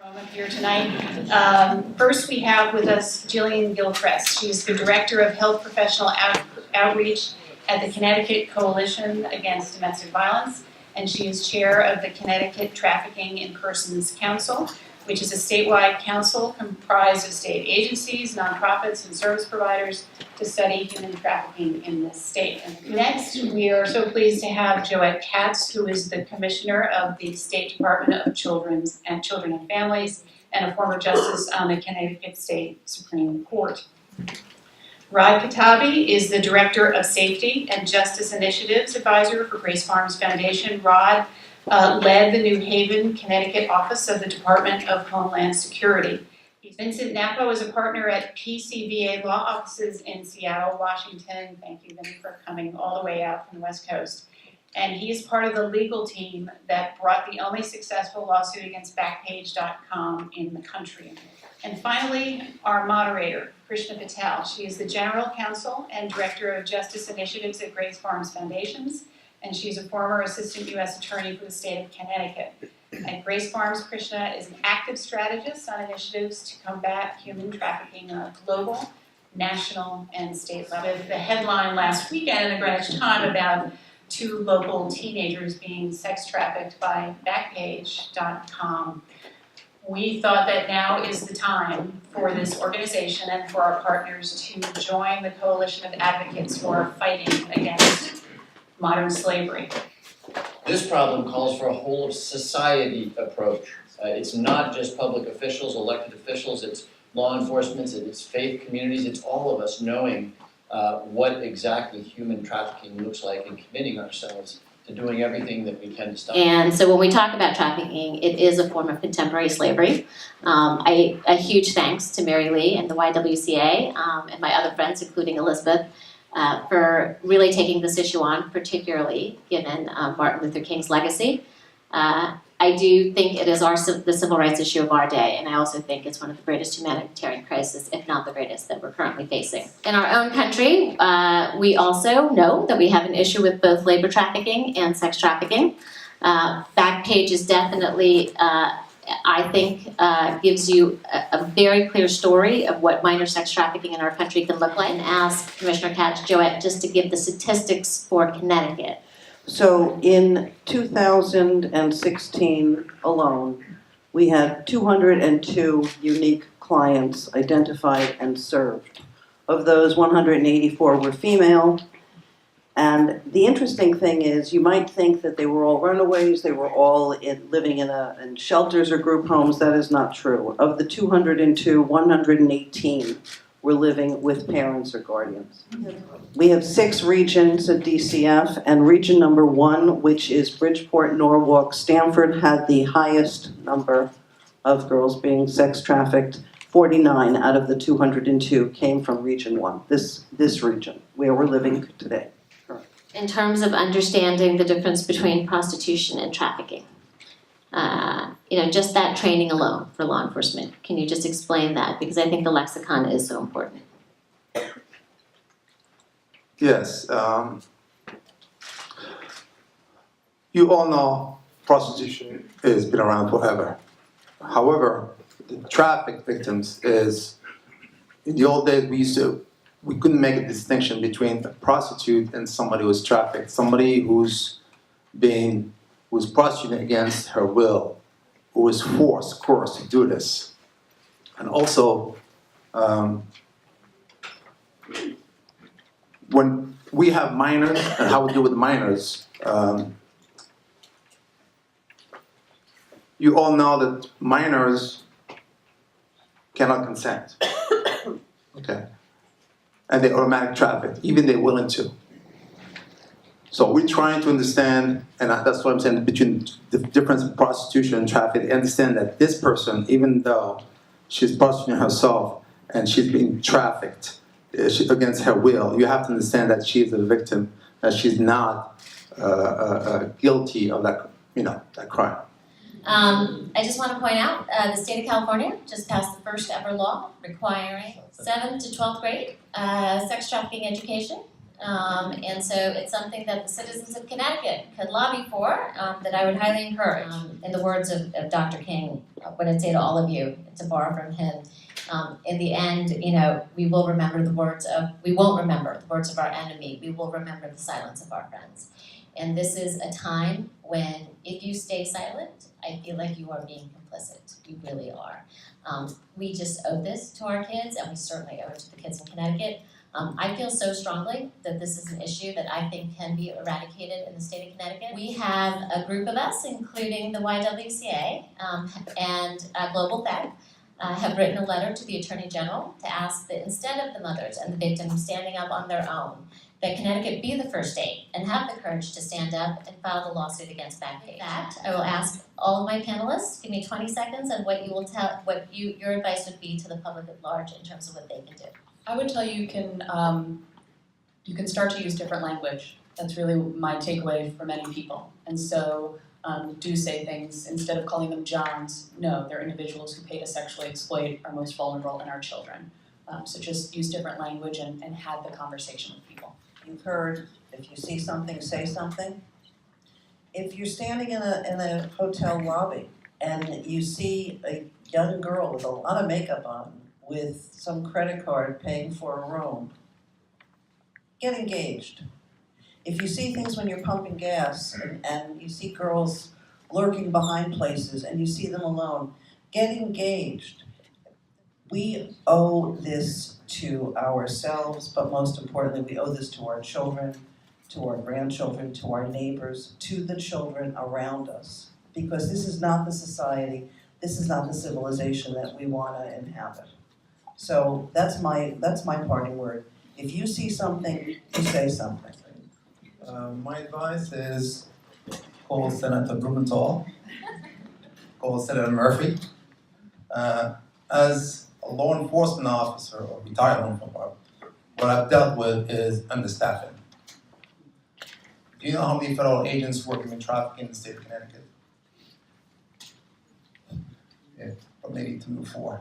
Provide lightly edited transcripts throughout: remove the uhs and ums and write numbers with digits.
Up here tonight. First, we have with us Jillian Gilchrist. She's the Director of Health Professional Outreach at the Connecticut Coalition Against Domestic Violence, and she is Chair of the Connecticut Trafficking in Persons Council, which is a statewide council comprised of state agencies, nonprofits, and service providers to study human trafficking in this state. And next, we are so pleased to have Joette Katz, who is the Commissioner of the State Department of Children and Families and a former justice on the Connecticut State Supreme Court. Rod Katabi is the Director of Safety and Justice Initiatives Advisor for Grace Farms Foundation. Rod led the New Haven, Connecticut office of the Department of Homeland Security. Vincent Napo is a partner at PCVA law offices in Seattle, Washington. Thank you, Vinny, for coming all the way out from the West Coast. And he is part of the legal team that brought the only successful lawsuit against Backpage.com in the country. And finally, our moderator, Krishna Patel. She is the General Counsel and Director of Justice Initiatives at Grace Farms Foundations, and she's a former Assistant U.S. Attorney for the state of Connecticut. At Grace Farms, Krishna is an active strategist on initiatives to combat human trafficking on a global, national, and state level. The headline last weekend in the Greenwich Time about 2 local teenagers being sex trafficked by Backpage.com. We thought that now is the time for this organization and for our partners to join the coalition of advocates who are fighting against modern slavery. This problem calls for a whole of society approach. It's not just public officials, elected officials, it's law enforcement, it's faith communities, it's all of us knowing what exactly human trafficking looks like and committing ourselves to doing everything that we can to stop it. And so when we talk about trafficking, it is a form of contemporary slavery. A huge thanks to Mary Lee and the YWCA and my other friends, including Elizabeth, for really taking this issue on, particularly given Martin Luther King's legacy. I do think it is the civil rights issue of our day, and I also think it's one of the greatest humanitarian crises, if not the greatest, that we're currently facing. In our own country, we also know that we have an issue with both labor trafficking and sex trafficking. Backpage is definitely, I think, gives you a very clear story of what minor sex trafficking in our country can look like. And ask Commissioner Katz, Joette, just to give the statistics for Connecticut. So in 2016 alone, we had 202 unique clients identified and served. Of those, 184 were female. And the interesting thing is, you might think that they were all runaways, they were all living in shelters or group homes. That is not true. Of the 202, 118 were living with parents or guardians. We have 6 regions at DCF, and region number 1, which is Bridgeport, Norwalk, Stamford, had the highest number of girls being sex trafficked. 49 out of the 202 came from region 1, this region, where we're living today. In terms of understanding the difference between prostitution and trafficking, just that training alone for law enforcement. Can you just explain that? Because I think the lexicon is so important. Yes. You all know prostitution has been around forever. However, the traffic victims is, in the old days we couldn't make a distinction between a prostitute and somebody who's trafficked, somebody who's prostituted against her will, who was forced, coerced to do this. And also, when we have minors and how we deal with minors, you all know that minors cannot consent. Okay. And they automatic traffic, even they're willing to. So we're trying to understand, and that's what I'm saying, between the difference in prostitution and traffic, understand that this person, even though she's prostituting herself and she's being trafficked against her will, you have to understand that she is a victim, that she's not guilty of that, that crime. I just want to point out, the state of California just passed the first ever law requiring 7th to 12th grade sex trafficking education And so it's something that the citizens of Connecticut could lobby for, that I would highly encourage. In the words of Dr. King, what I'd say to all of you, to borrow from him, in the end, we won't remember the words of our enemy, we will remember the silence of our friends. And this is a time when, if you stay silent, I feel like you are being complicit. You really are. We just owe this to our kids, and we certainly owe it to the kids in Connecticut. I feel so strongly that this is an issue that I think can be eradicated in the state of Connecticut. We have a group of us, including the YWCA and Global Fed, have written a letter to the Attorney General to ask that instead of the mothers and the victims standing up on their own, that Connecticut be the first state and have the courage to stand up and file the lawsuit against Backpage. With that, I will ask all of my panelists, give me 20 seconds on what your advice would be to the public at large in terms of what they can do. I would tell you can start to use different language. That's really my takeaway for many people. And so do say things, instead of calling them Johns, no, they're individuals who pay to sexually exploit our most vulnerable and our children. So just use different language and have the conversation with people. You've heard, if you see something, say something. If you're standing in a hotel lobby and you see a young girl with a lot of makeup on, with some credit card paying for a room, get engaged. If you see things when you're pumping gas and you see girls lurking behind places and you see them alone, get engaged. We owe this to ourselves, but most importantly, we owe this to our children, to our grandchildren, to our neighbors, to the children around us. Because this is not the society, this is not the civilization that we want to inhabit. So that's my parting word. If you see something, you say something. My advice is call Senator Blumenthal, call Senator Murphy. As a law enforcement officer, or retired law enforcement officer, what I've dealt with is understaffing. Do you know how many federal agents work in trafficking in the state of Connecticut? Yeah, but maybe 2 to 4.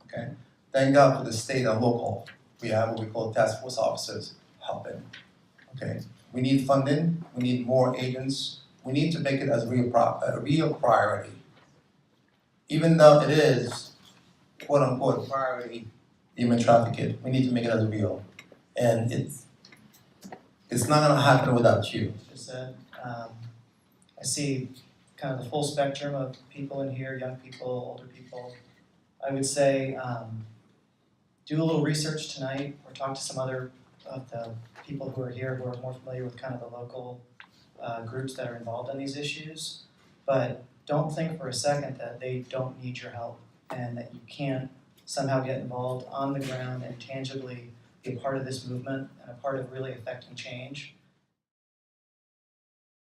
Okay? Thank God for the state and local. We have what we call task force officers helping. Okay? We need funding, we need more agents, we need to make it as a real priority. Even though it is, quote unquote, priority, human trafficking, we need to make it as real. And it's not gonna happen without you. Just said, I see kind of the full spectrum of people in here, young people, older people. I would say, do a little research tonight or talk to some other of the people who are here who are more familiar with kind of the local groups that are involved in these issues. But don't think for a second that they don't need your help and that you can't somehow get involved on the ground and tangibly be a part of this movement and a part of really affecting change.